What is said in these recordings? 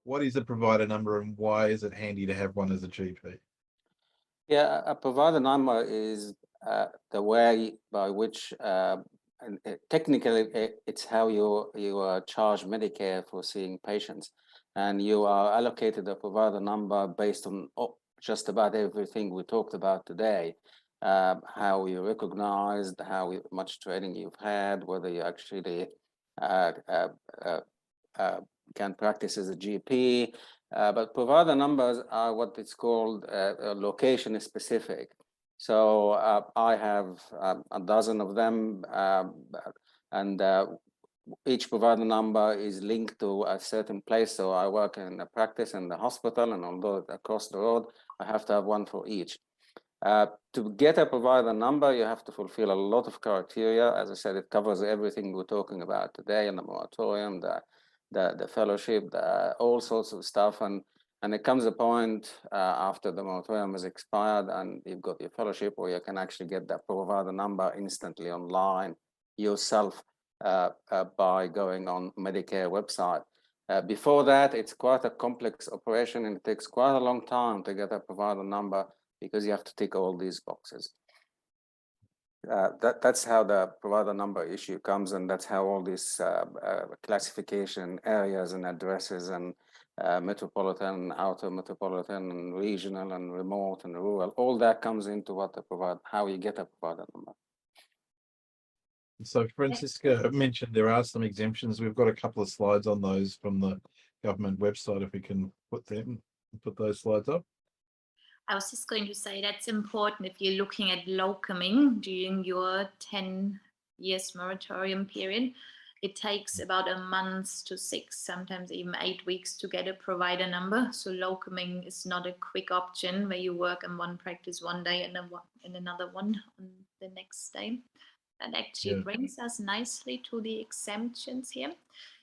What is a provider number and why is it handy to have one as a GP? Yeah, a provider number is the way by which, and technically, it's how you charge Medicare for seeing patients, and you are allocated a provider number based on just about everything we talked about today. How you recognized, much training you've had, whether you actually can practice as a GP. But provider numbers are what it's called location specific. So I have a dozen of them, and each provider number is linked to a certain place. So I work in a practice in the hospital, and although across the road, I have to have one for each. To get a provider number, you have to fulfill a lot of criteria. As I said, it covers everything we're talking about today in the moratorium, the fellowship, all sorts of stuff. And it comes a point after the moratorium has expired and you've got your fellowship, or you can actually get that provider number instantly online yourself by going on Medicare website. Before that, it's quite a complex operation and it takes quite a long time to get a provider number because you have to tick all these boxes. That's how the provider number issue comes, and that's how all these classification areas and addresses and metropolitan, outer metropolitan, and regional and remote and rural, all that comes into what the provider, how you get a provider number. So Franziska mentioned there are some exemptions. We've got a couple of slides on those from the government website. If we can put those slides up. I was just going to say that's important if you're looking at locuming during your 10 years moratorium period. It takes about a month to 6, sometimes even 8 weeks to get a provider number. So locuming is not a quick option where you work in one practice one day and then in another one on the next day. That actually brings us nicely to the exemptions here.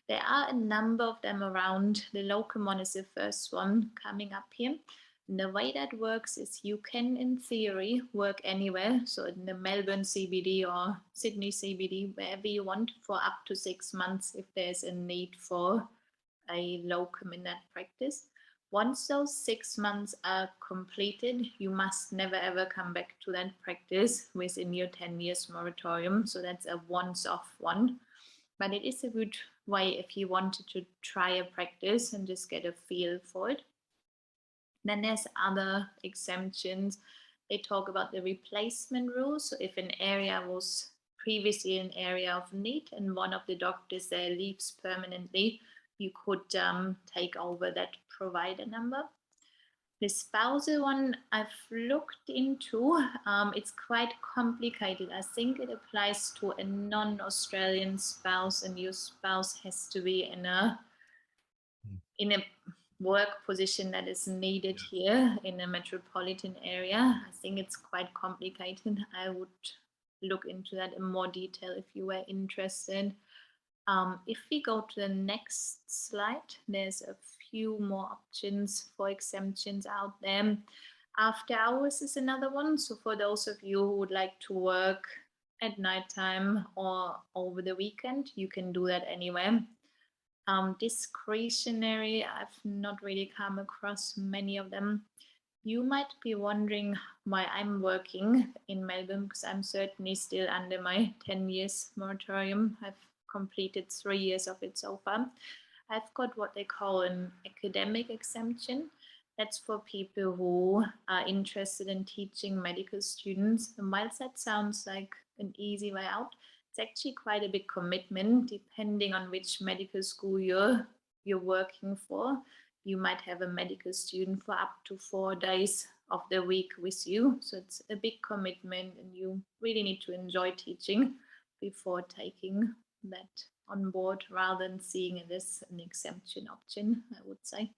There are a number of them around. The locum one is the first one coming up here. And the way that works is you can, in theory, work anywhere. So in the Melbourne CBD or Sydney CBD, wherever you want, for up to 6 months if there's a need for a locum in that practice. Once those 6 months are completed, you must never ever come back to that practice within your 10 years moratorium. So that's a once-off one. But it is a good way if you wanted to try a practice and just get a feel for it. Then there's other exemptions. They talk about the replacement rule. So if an area was previously an area of need and one of the doctors there leaves permanently, you could take over that provider number. The spousal one I've looked into. It's quite complicated. I think it applies to a non-Australian spouse, and your spouse has to be in a work position that is needed here in a metropolitan area. I think it's quite complicated. I would look into that in more detail if you were interested. If we go to the next slide, there's a few more options for exemptions out there. After hours is another one. So for those of you who would like to work at nighttime or over the weekend, you can do that anywhere. Discretionary, I've not really come across many of them. You might be wondering why I'm working in Melbourne, because I'm certainly still under my 10 years moratorium. I've completed 3 years of it so far. I've got what they call an academic exemption. That's for people who are interested in teaching medical students. And whilst that sounds like an easy way out, it's actually quite a big commitment depending on which medical school you're working for. You might have a medical student for up to 4 days of the week with you. So it's a big commitment and you really need to enjoy teaching before taking that on board rather than seeing it as an exemption option, I would say.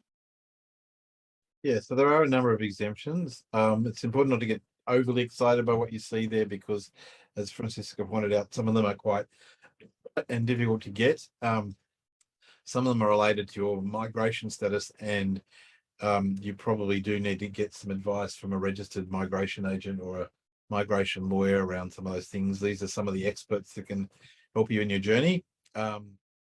Yeah, so there are a number of exemptions. It's important not to get overly excited by what you see there because, as Franziska pointed out, some of them are quite and difficult to get. Some of them are related to your migration status, and you probably do need to get some advice from a registered migration agent or migration lawyer around some of those things. These are some of the experts that can help you in your journey.